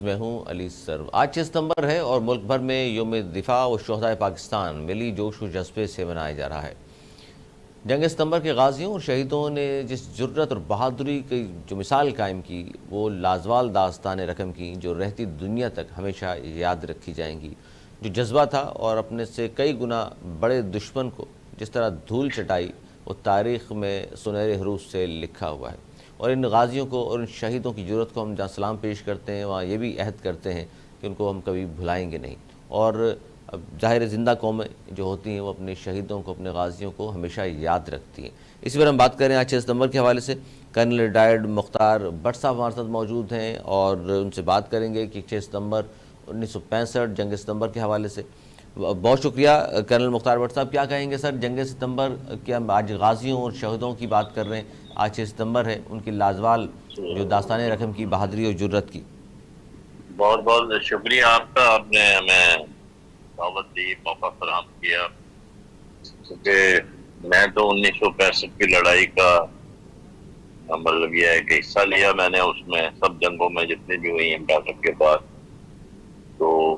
میں ہوں علی سرو۔ آج 6 ستمبر ہے اور ملک بھر میں یوم دفاع و شہدائے پاکستان ملی جوش و جذبے سے منایا جا رہا ہے۔ جنگ ستمبر کے غازیوں اور شہیدوں نے جس جرت اور بہادری کی جو مثال قائم کی، وہ لازوال داستان رقم کی جو رہتی دنیا تک ہمیشہ یاد رکھی جائیں گی۔ جو جذبہ تھا اور اپنے سے کئی گنا بڑے دشمن کو جس طرح دھول چٹائی، وہ تاریخ میں سنہرے حروف سے لکھا ہوا ہے۔ اور ان غازیوں کو اور ان شہیدوں کی جرت کو ہم جہاں سلام پیش کرتے ہیں، وہاں یہ بھی عہد کرتے ہیں کہ ان کو ہم کبھی بھلائیں گے نہیں۔ اور ظاہر زندہ قومیں جو ہوتی ہیں وہ اپنے شہیدوں کو، اپنے غازیوں کو ہمیشہ یاد رکھتی ہیں۔ اسی پر ہم بات کریں آج 6 ستمبر کے حوالے سے، کرنل ریٹائرڈ مختار بٹ صاحب ہمارے ساتھ موجود ہیں اور ان سے بات کریں گے کہ 6 ستمبر 1965 جنگ ستمبر کے حوالے سے۔ بہت شکریہ کرنل مختار بٹ صاحب۔ کیا کہیں گے سر جنگ ستمبر کے؟ ہم آج غازیوں اور شہیدوں کی بات کر رہے ہیں، آج 6 ستمبر ہے، ان کی لازوال جو داستان رقم کی بہادری اور جرت کی۔ بہت بہت شکریہ آپ کا، آپ نے ہمیں دعوت دی، موقع فراہم کیا، کیونکہ میں تو 1965 کی لڑائی کا مطلب یہ ہے کہ حصہ لیا میں نے، اس میں سب جنگوں میں جتنی بھی ہوئی ہیں 65 کے بعد۔ تو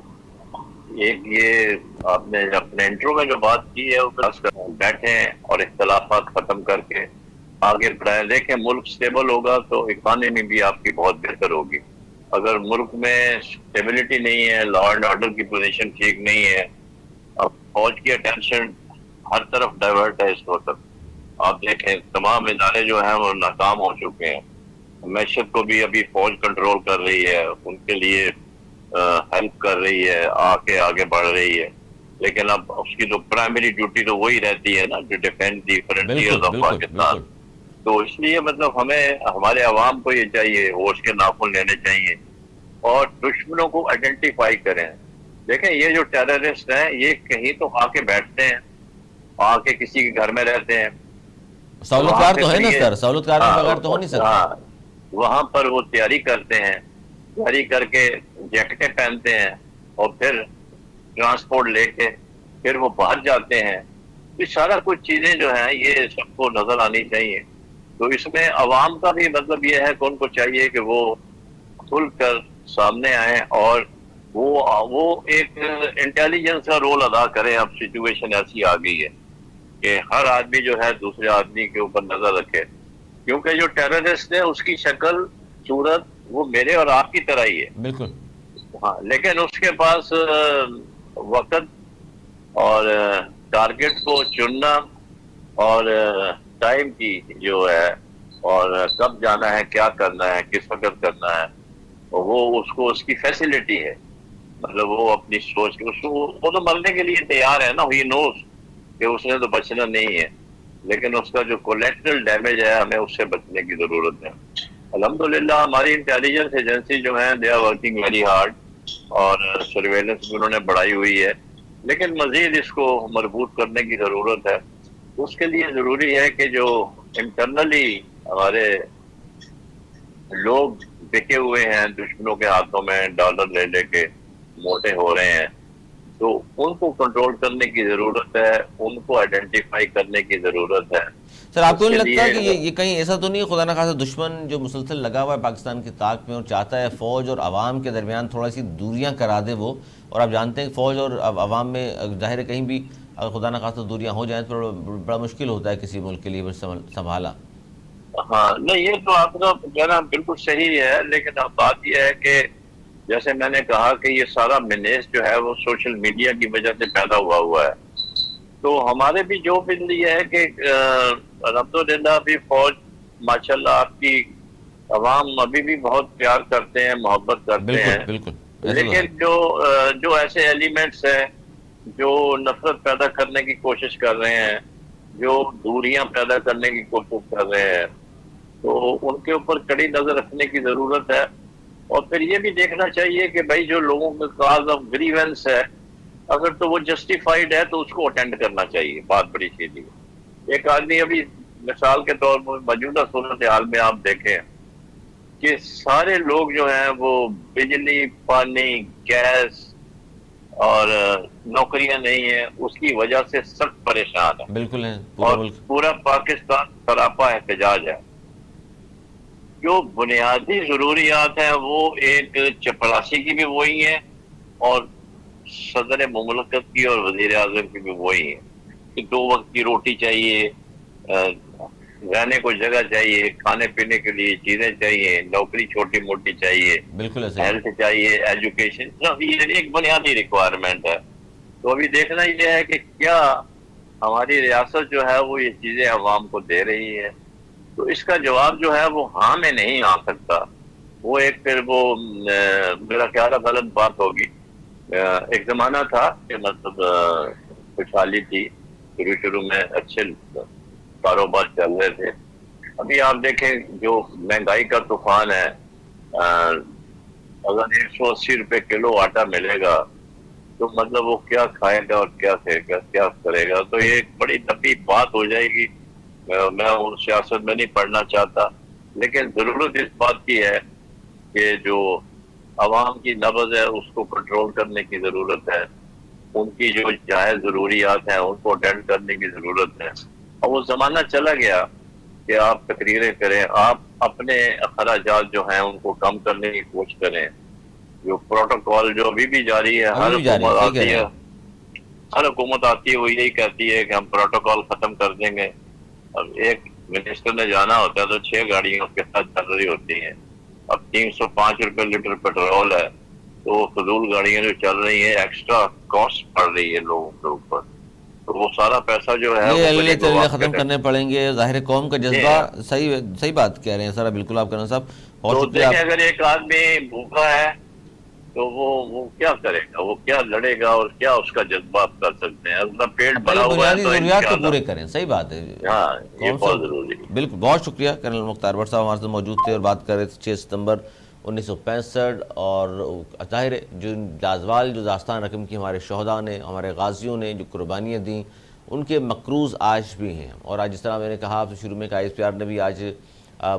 ایک یہ آپ نے اپنے انٹرو میں جو بات کی ہے وہ بیٹھیں اور اختلافات ختم کر کے آگے بڑھائیں۔ دیکھیں ملک سٹیبل ہوگا تو اکانومی بھی آپ کی بہت بہتر ہوگی۔ اگر ملک میں سٹیبلٹی نہیں ہے، لا اینڈ آرڈر کی پوزیشن ٹھیک نہیں ہے، اب فوج کی اٹینشن ہر طرف ڈائیورٹ ہے اس وقت۔ آپ دیکھیں تمام ادارے جو ہیں وہ ناکام ہو چکے ہیں۔ معیشت کو بھی ابھی فوج کنٹرول کر رہی ہے، ان کے لیے ہیلپ کر رہی ہے، آگے بڑھ رہی ہے، لیکن اب اس کی تو پرائمری ڈیوٹی تو وہی رہتی ہے نا، جو defend the frontiers of Pakistan. تو اس لیے مطلب ہمیں ہمارے عوام کو یہ چاہیے ہوش کے ناخن لینے چاہیے اور دشمنوں کو آئیڈینٹیفائی کریں۔ دیکھیں یہ جو ٹیررسٹ ہیں یہ کہیں تو آ کے بیٹھتے ہیں، آ کے کسی کے گھر میں رہتے ہیں، سہولت کار تو ہے نا سر، سہولت کار کے بغیر تو ہو نہیں سکتا۔ وہاں پر وہ تیاری کرتے ہیں، تیاری کر کے جیکٹیں پہنتے ہیں اور پھر ٹرانسپورٹ لے کے پھر وہ باہر جاتے ہیں۔ یہ سارا کچھ چیزیں جو ہیں یہ سب کو نظر آنی چاہیے۔ تو اس میں عوام کا بھی مطلب یہ ہے کہ ان کو چاہیے کہ وہ کھل کر سامنے آئیں اور وہ ایک انٹیلیجنس کا رول ادا کریں۔ اب سچویشن ایسی آ گئی ہے کہ ہر آدمی جو ہے دوسرے آدمی کے اوپر نظر رکھے، کیونکہ جو ٹیررسٹ ہے اس کی شکل صورت وہ میرے اور آپ کی طرح ہی ہے بالکل، ہاں، لیکن اس کے پاس وقت اور ٹارگٹ کو چننا اور ٹائم کی جو ہے اور کب جانا ہے، کیا کرنا ہے، کس وقت کرنا ہے، وہ اس کو اس کی فیسلٹی ہے۔ مطلب وہ اپنی سوچ وہ تو مرنے کے لیے تیار ہے نا، ہی نوز کہ اس نے تو بچنا نہیں ہے، لیکن اس کا جو کولیٹرل ڈیمیج ہے ہمیں اس سے بچنے کی ضرورت ہے۔ الحمدللہ ہماری انٹیلیجنس ایجنسی جو ہیں they are working very hard اور سرویلنس بھی انہوں نے بڑھائی ہوئی ہے، لیکن مزید اس کو مربوط کرنے کی ضرورت ہے۔ اس کے لیے ضروری ہے کہ جو انٹرنلی ہمارے لوگ بکے ہوئے ہیں دشمنوں کے ہاتھوں میں، ڈالر لے لے کے موٹے ہو رہے ہیں، تو ان کو کنٹرول کرنے کی ضرورت ہے، ان کو آئیڈینٹیفائی کرنے کی ضرورت ہے۔ سر آپ کو نہیں لگتا کہ یہ کہیں ایسا تو نہیں ہے خدا نخواستہ دشمن جو مسلسل لگا ہوا ہے پاکستان کی طاق میں اور چاہتا ہے فوج اور عوام کے درمیان تھوڑا سی دوریاں کرا دے وہ؟ اور آپ جانتے ہیں کہ فوج اور عوام میں ظاہر ہے کہیں بھی اگر خدا نخواستہ دوریاں ہو جائیں تو بڑا مشکل ہوتا ہے کسی ملک کے لیے سنبھالا۔ ہاں نہیں، یہ تو آپ کا کہنا بالکل صحیح ہے، لیکن اب بات یہ ہے کہ جیسے میں نے کہا کہ یہ سارا مینیج جو ہے وہ سوشل میڈیا کی وجہ سے پیدا ہوا ہے۔ تو ہمارے بھی جو بل یہ ہے کہ الحمدللہ ابھی فوج ماشاءاللہ آپ کی عوام ابھی بھی بہت پیار کرتے ہیں، محبت کرتے بالکل ہیں، بالکل، ایسا تو ہے۔ لیکن جو ایسے ایلیمنٹس ہیں جو نفرت پیدا کرنے کی کوشش کر رہے ہیں، جو دوریاں پیدا کرنے کی کوشش کر رہے ہیں، تو ان کے اوپر کڑی نظر رکھنے کی ضرورت ہے۔ اور پھر یہ بھی دیکھنا چاہیے کہ بھائی جو لوگوں کا کاز آف گریونس ہے اگر تو وہ جسٹیفائڈ ہے تو اس کو اٹینڈ کرنا چاہیے، بات بڑی سیدھی ہے۔ ایک آدمی ابھی مثال کے طور پر موجودہ صورتحال میں آپ دیکھیں کہ سارے لوگ جو ہیں وہ بجلی، پانی، گیس اور نوکریاں نہیں ہیں، اس کی وجہ سے سخت پریشان ہے بالکل ہے پورا اور ملک۔ پورا پاکستان سراپا احتجاج ہے، جو بنیادی ضروریات ہیں وہ ایک چپراسی کی بھی وہی ہیں اور صدر مملکت کی اور وزیر اعظم کی بھی وہی ہیں کہ 2 وقت کی روٹی چاہیے، رہنے کو جگہ چاہیے، کھانے پینے کے لیے چیزیں چاہیے، نوکری چھوٹی موٹی چاہیے، بالکل ایسے ہی ہیلتھ چاہیے، ایجوکیشن، یہ ایک بنیادی ریکوائرمنٹ ہے۔ تو ابھی دیکھنا یہ ہے کہ کیا ہماری ریاست جو ہے وہ یہ چیزیں عوام کو دے رہی ہے۔ تو اس کا جواب جو ہے وہ ہاں میں نہیں آ سکتا، وہ ایک پھر وہ میرا خیال ہے غلط بات ہوگی۔ ایک زمانہ تھا کہ مطلب خوشحالی تھی، شروع میں اچھے کاروبار چل رہے تھے۔ ابھی آپ دیکھیں جو مہنگائی کا طوفان ہے، اگر 180 روپے کلو آٹا ملے گا تو مطلب وہ کیا کھائے گا اور کیا کھائے گا، کیا کرے گا؟ تو یہ ایک بڑی لمبی بات ہو جائے گی، میں ان سیاست میں نہیں پڑھنا چاہتا، لیکن ضرورت اس بات کی ہے کہ جو عوام کی نبض ہے اس کو کنٹرول کرنے کی ضرورت ہے، ان کی جو جائز ضروریات ہیں ان کو اٹینڈ کرنے کی ضرورت ہے۔ اور وہ زمانہ چلا گیا کہ آپ تقریریں کریں، آپ اپنے اخراجات جو ہیں ان کو کم کرنے کی کوشش کریں۔ جو پروٹوکول جو ابھی بھی جاری ہے، ابھی بھی جاری ہے، صحیح کہہ رہے ہیں آپ۔ ہر حکومت آتی ہے وہ یہی کہتی ہے کہ ہم پروٹوکول ختم کر دیں گے۔ اب ایک منسٹر نے جانا ہوتا ہے تو 6 گاڑیاں اس کے ساتھ چل رہی ہوتی ہیں۔ اب 305 روپے لیٹر پیٹرول ہے تو وہ فضول گاڑیاں جو چل رہی ہیں ایکسٹرا کاسٹ پڑ رہی ہے لوگوں کے اوپر، تو وہ سارا پیسہ جو ہے یہ وہ اللہ غریب تعالیٰ عوام ختم کے۔ کرنے پڑیں گے، ظاہر قوم کا جذبہ، صحیح بات کہہ رہے ہیں سر، بالکل آپ کہنا صاحب، بہت تو شکریہ دیکھیں آپ۔ اگر ایک آدمی بھوکا ہے تو وہ کیا کرے گا، وہ کیا لڑے گا اور کیا اس کا جذبہ آپ کر سکتے ہیں؟ اپنا پیٹ بھرا پہلے ہوا ہے بنیادی تو ضروریات تو انشاءاللہ۔ پورے کریں، صحیح بات ہے۔ ہاں یہ کون سا، بہت ضروری ہے۔ بالکل، بہت شکریہ کرنل مختار بٹ صاحب ہمارے ساتھ موجود تھے اور بات کر رہے تھے 6 ستمبر 1965 اور ظاہر ہے جو لازوال جو داستان رقم کی ہمارے شہداء نے، ہمارے غازیوں نے جو قربانیاں دیں، ان کے مقروض آج بھی ہیں۔ اور آج جس طرح میں نے کہا آپ سے شروع میں کہ ISPR نے بھی آج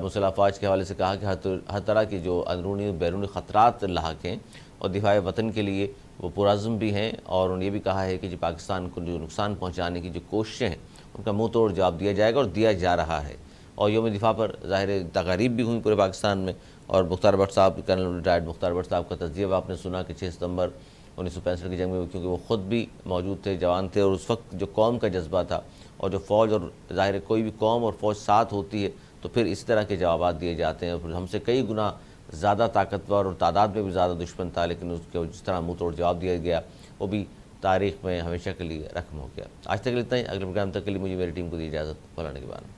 مسلح افواج کے حوالے سے کہا کہ ہر طرح کی جو اندرونی بیرونی خطرات لاحق ہیں اور دفاع وطن کے لیے وہ پرعزم بھی ہیں، اور انہوں نے یہ بھی کہا ہے کہ جو پاکستان کو جو نقصان پہنچانے کی جو کوششیں ہیں ان کا منہ توڑ جواب دیا جائے گا اور دیا جا رہا ہے۔ اور یوم دفاع پر ظاہر تقاریب بھی ہوئیں پورے پاکستان میں، اور مختار بٹ صاحب، کرنل ریٹائرڈ مختار بٹ صاحب کا تجزیہ آپ نے سنا کہ 6 ستمبر 1965 کی جنگ میں، کیونکہ وہ خود بھی موجود تھے، جوان تھے، اور اس وقت جو قوم کا جذبہ تھا اور جو فوج، اور ظاہر کوئی بھی قوم اور فوج ساتھ ہوتی ہے تو پھر اس طرح کے جوابات دیے جاتے ہیں۔ اور پھر ہم سے کئی گنا زیادہ طاقتور اور تعداد میں بھی زیادہ دشمن تھا، لیکن اس کے جس طرح منہ توڑ جواب دیا گیا وہ بھی تاریخ میں ہمیشہ کے لیے رقم ہو گیا۔ آج تک اتنا ہی، اگلے پروگرام تک کے لیے مجھے میری ٹیم کو دی اجازت، مولانا کے بعد۔